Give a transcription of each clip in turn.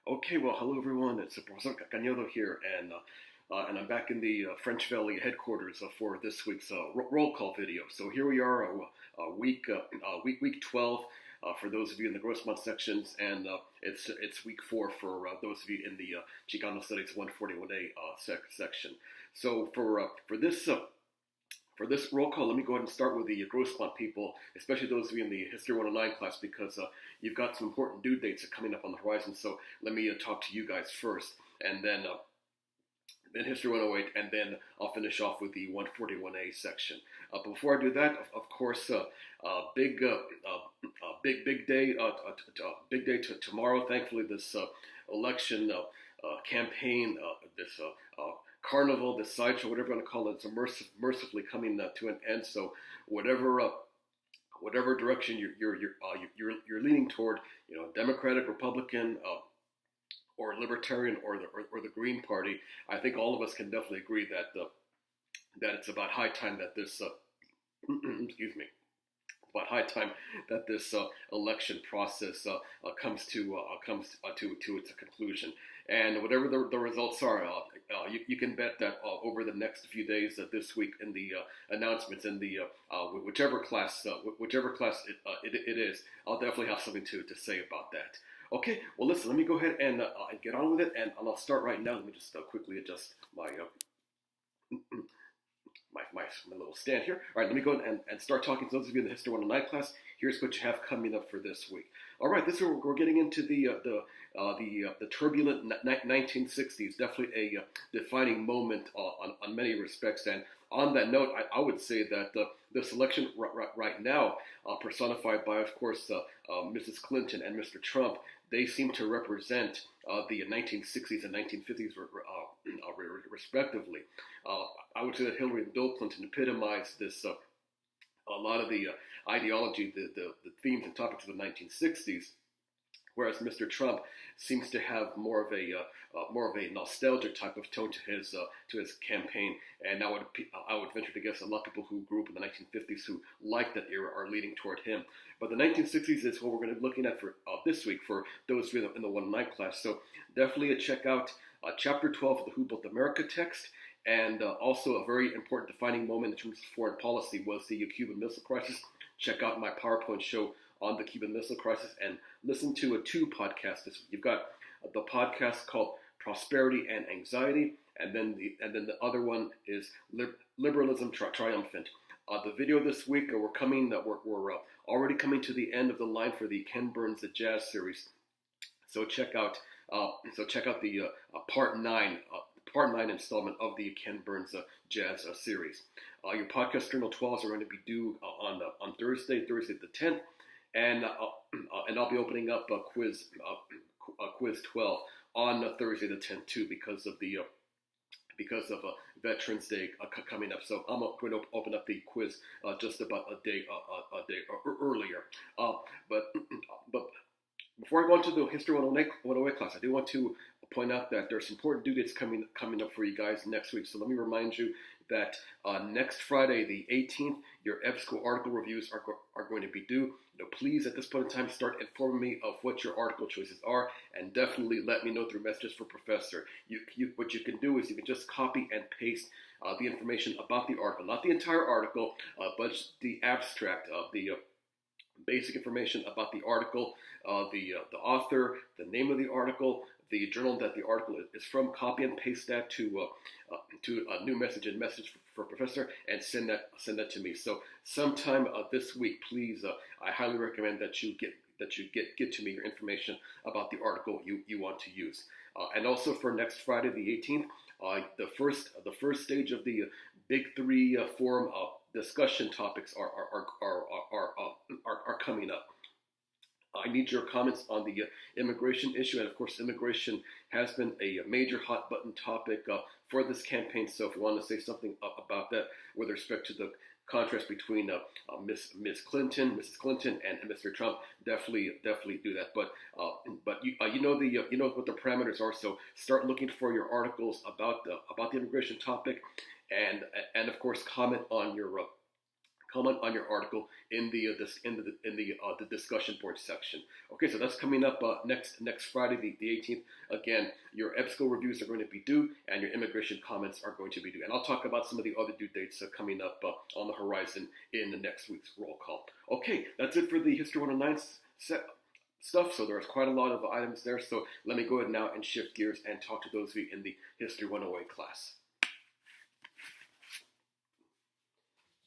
Okay, well, hello everyone. It's Profesor Cañedo here, and I'm back in the French Valley headquarters for this week's roll call video. So here we are, week 12 for those of you in the Grossmont sections, and it's week 4 for those of you in the Chicano Studies 141A section. So for this roll call, let me go ahead and start with the Grossmont people, especially those of you in the History 109 class, because you've got some important due dates that are coming up on the horizon. So let me talk to you guys first, and then History 108, and then I'll finish off with the 141A section. But before I do that, of course, big day tomorrow. Thankfully, this election campaign, this carnival, this sideshow, whatever you want to call it, is mercifully coming to an end. So whatever direction you're leaning toward, Democratic, Republican, or Libertarian, or the Green Party, I think all of us can definitely agree that it's about high time that this excuse me. About high time that this election process comes to its conclusion. And whatever the results are, you can bet that over the next few days, this week, in the announcements, in the whichever class it is, I'll definitely have something to say about that. Okay, well, listen, let me go ahead and get on with it, and I'll start right now. Let me just quickly adjust my my little stand here. All right, let me go and start talking to those of you in the History 109 class. Here's what you have coming up for this week. All right, this is where we're getting into the turbulent 1960s. Definitely a defining moment on many respects. And on that note, I would say that this election right now, personified by, of course, Mrs. Clinton and Mr. Trump, they seem to represent the 1960s and 1950s respectively. I would say that Hillary and Bill Clinton epitomized this, a lot of the ideology, the themes and topics of the 1960s, whereas Mr. Trump seems to have more of a nostalgia type of tone to his campaign. And I would venture to guess a lot of people who grew up in the 1950s who like that era are leaning toward him. But the 1960s is what we're going to be looking at for this week for those of you in the 109 class. So definitely check out Chapter 12 of the Who Built America text. And also a very important defining moment in terms of foreign policy was the Cuban Missile Crisis. Check out my PowerPoint show on the Cuban Missile Crisis and listen to 2 podcasts this week. You've got the podcast called Prosperity and Anxiety, and then the other one is Liberalism Triumphant. The video this week, we're already coming to the end of the line for the Ken Burns the Jazz series. So check out the part 9 installment of the Ken Burns Jazz series. Your podcast journal 12s are going to be due on Thursday the 10th, and I'll be opening up quiz 12 on Thursday the 10th too, because of Veterans Day coming up. So I'm going to open up the quiz just about a day earlier. But before I go into the History 108 class, I do want to point out that there's important due dates coming up for you guys next week. So let me remind you that next Friday, the 18th, your EBSCO article reviews are going to be due. Please, at this point in time, start informing me of what your article choices are, and definitely let me know through messages for Professor. What you can do is you can just copy and paste the information about the article, not the entire article, but the abstract of the basic information about the article, the author, the name of the article, the journal that the article is from. Copy and paste that to a new message for Professor, and send that to me. So sometime this week, please, I highly recommend that you get to me your information about the article you want to use. And also for next Friday, the 18th, the first stage of the Big 3 forum discussion topics are coming up. I need your comments on the immigration issue, and of course, immigration has been a major hot button topic for this campaign. So if you want to say something about that with respect to the contrast between Mrs. Clinton, and Mr. Trump, definitely do that. But you know what the parameters are. So start looking for your articles about the immigration topic, and of course comment on your comment on your article in the discussion board section. Okay, so that's coming up next Friday, the 18th. Again, your EBSCO reviews are going to be due, and your immigration comments are going to be due. And I'll talk about some of the other due dates coming up on the horizon in the next week's roll call. Okay, that's it for the History 109 stuff. So there's quite a lot of items there. So let me go ahead now and shift gears and talk to those of you in the History 108 class.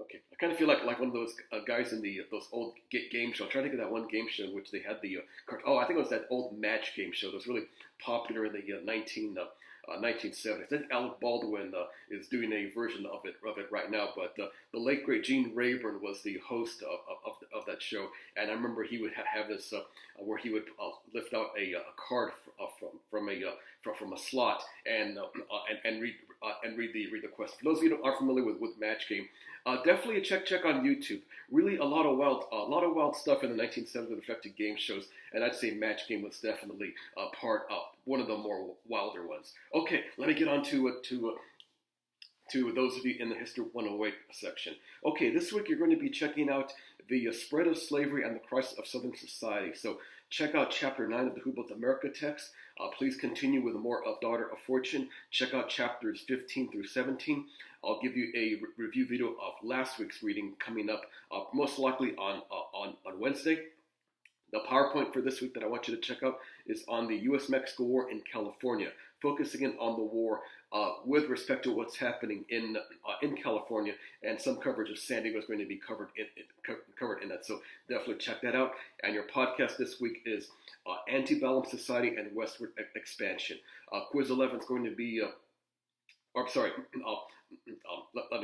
Okay, I kind of feel like one of those guys in those old game shows. I'm trying to think of that one game show in which they had the I think it was that old match game show that was really popular in the 1970s. I think Alec Baldwin is doing a version of it right now, but the late great Gene Rayburn was the host of that show, and I remember he would have this where he would lift out a card from a slot and read the question. For those of you who aren't familiar with Match Game, definitely a check on YouTube. Really, a lot of wild stuff in the 1970s that affected game shows, and I'd say Match Game was definitely one of the more wilder ones. Okay, let me get on to those of you in the History 108 section. Okay, this week you're going to be checking out the spread of slavery and the crisis of Southern society. So check out Chapter 9 of the Who Built America text. Please continue with more of Daughter of Fortune. Check out chapters 15 through 17. I'll give you a review video of last week's reading coming up most likely on Wednesday. The PowerPoint for this week that I want you to check out is on the U.S.-Mexico War in California, focusing in on the war with respect to what's happening in California, and some coverage of San Diego is going to be covered in that. So definitely check that out. And your podcast this week is Antebellum Society and Westward Expansion. Quiz 11 is going to be. Let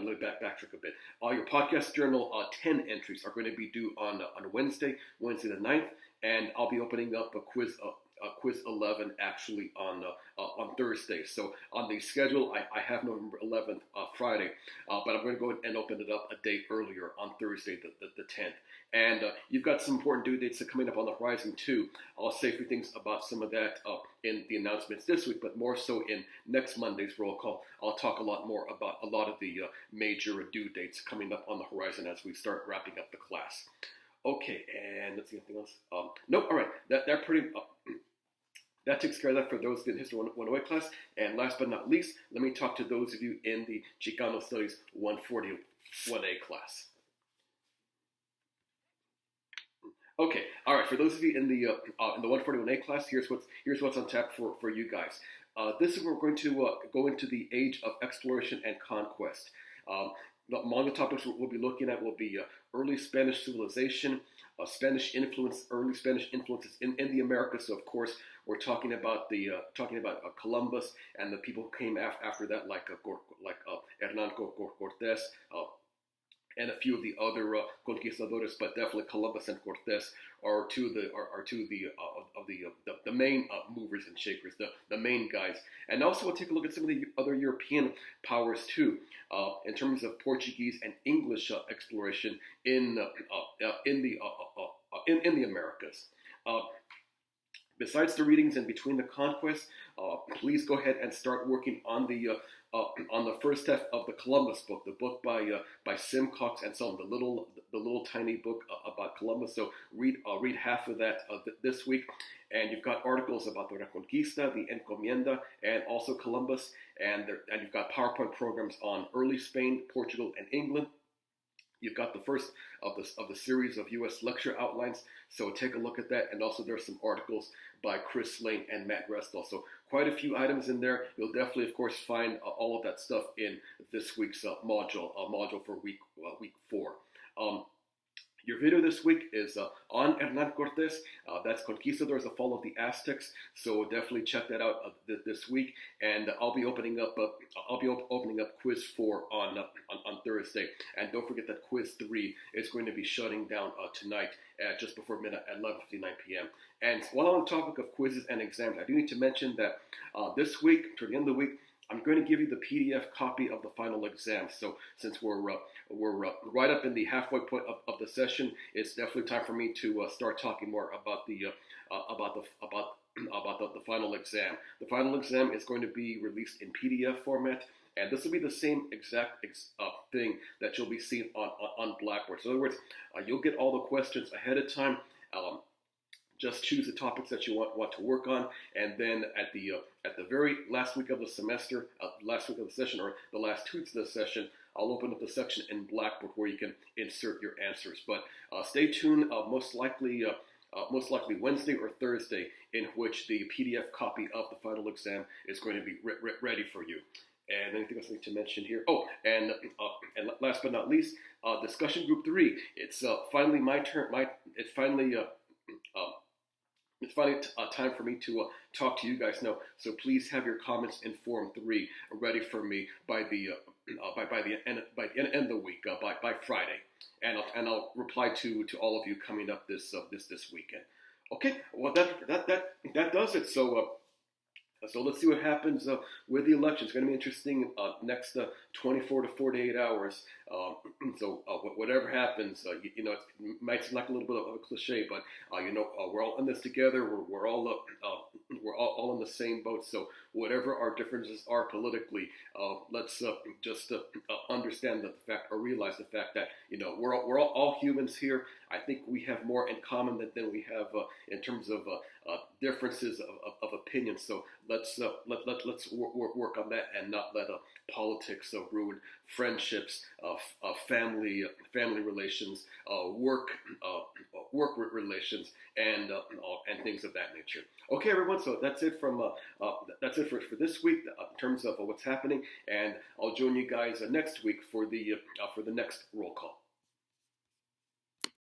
me backtrack a bit. Your podcast journal 10 entries are going to be due on Wednesday the 9th, and I'll be opening up a quiz 11 actually on Thursday. So on the schedule, I have November 11th, Friday, but I'm going to go ahead and open it up a day earlier on Thursday, the 10th. And you've got some important due dates coming up on the horizon too. I'll say a few things about some of that in the announcements this week, but more so in next Monday's roll call. I'll talk a lot more about a lot of the major due dates coming up on the horizon as we start wrapping up the class. Okay, and let's see anything else. Nope. All right, that pretty. That takes care of that for those in History 108 class. And last but not least, let me talk to those of you in the Chicano Studies 141A class. Okay, all right. For those of you in the 141A class, here's what's on tap for you guys. This is where we're going to go into the age of exploration and conquest. Among the topics we'll be looking at will be early Spanish civilization, early Spanish influences in the Americas. So of course we're talking about Columbus and the people who came after that, like Hernán Cortés. And a few of the other conquistadores, but definitely Columbus and Cortés are two of the main movers and shakers, the main guys. And also we'll take a look at some of the other European powers too, in terms of Portuguese and English exploration in the Americas. Besides the readings and between the conquests, please go ahead and start working on the first half of the Columbus book, the book by Simcox and so on, the little tiny book about Columbus. So read half of that this week, and you've got articles about the Reconquista, the Encomienda, and also Columbus, and you've got PowerPoint programs on early Spain, Portugal, and England. You've got the first of the series of U.S. lecture outlines, so take a look at that. And also there's some articles by Chris Lane and Matt Restall. So quite a few items in there. You'll definitely, of course, find all of that stuff in this week's module for week 4. Your video this week is on Hernán Cortés. That's Conquistadors, the Fall of the Aztecs. So definitely check that out this week. And I'll be opening up quiz 4 on Thursday. And don't forget that quiz 3 is going to be shutting down tonight at just before midnight at 11:59 p.m. And while on the topic of quizzes and exams, I do need to mention that this week, toward the end of the week, I'm going to give you the PDF copy of the final exam. So since we're right up in the halfway point of the session, it's definitely time for me to start talking more about the final exam. The final exam is going to be released in PDF format, and this will be the same exact thing that you'll be seeing on Blackboard. So in other words, you'll get all the questions ahead of time. Just choose the topics that you want to work on, and then at the very last week of the semester, last week of the session, or the last 2 weeks of the session, I'll open up the section in Blackboard where you can insert your answers. But stay tuned. Most likely Wednesday or Thursday, in which the PDF copy of the final exam is going to be ready for you. And anything else I need to mention here? Oh, and last but not least, discussion group 3. It's finally my turn. It's finally time for me to talk to you guys now. So please have your comments in Form 3 ready for me by the end of the week, by Friday, and I'll reply to all of you coming up this weekend. Okay, well that does it. So let's see what happens with the election. It's going to be interesting next 24 to 48 hours. So whatever happens, it might seem like a little bit of a cliche, but we're all in this together. We're all in the same boat. So whatever our differences are politically, let's just understand the fact, or realize the fact that we're all humans here. I think we have more in common than we have in terms of differences of opinion. So let's work on that and not let politics ruin friendships, family relations, work relations, and things of that nature. Okay, everyone. So that's it for this week in terms of what's happening, and I'll join you guys next week for the next roll call.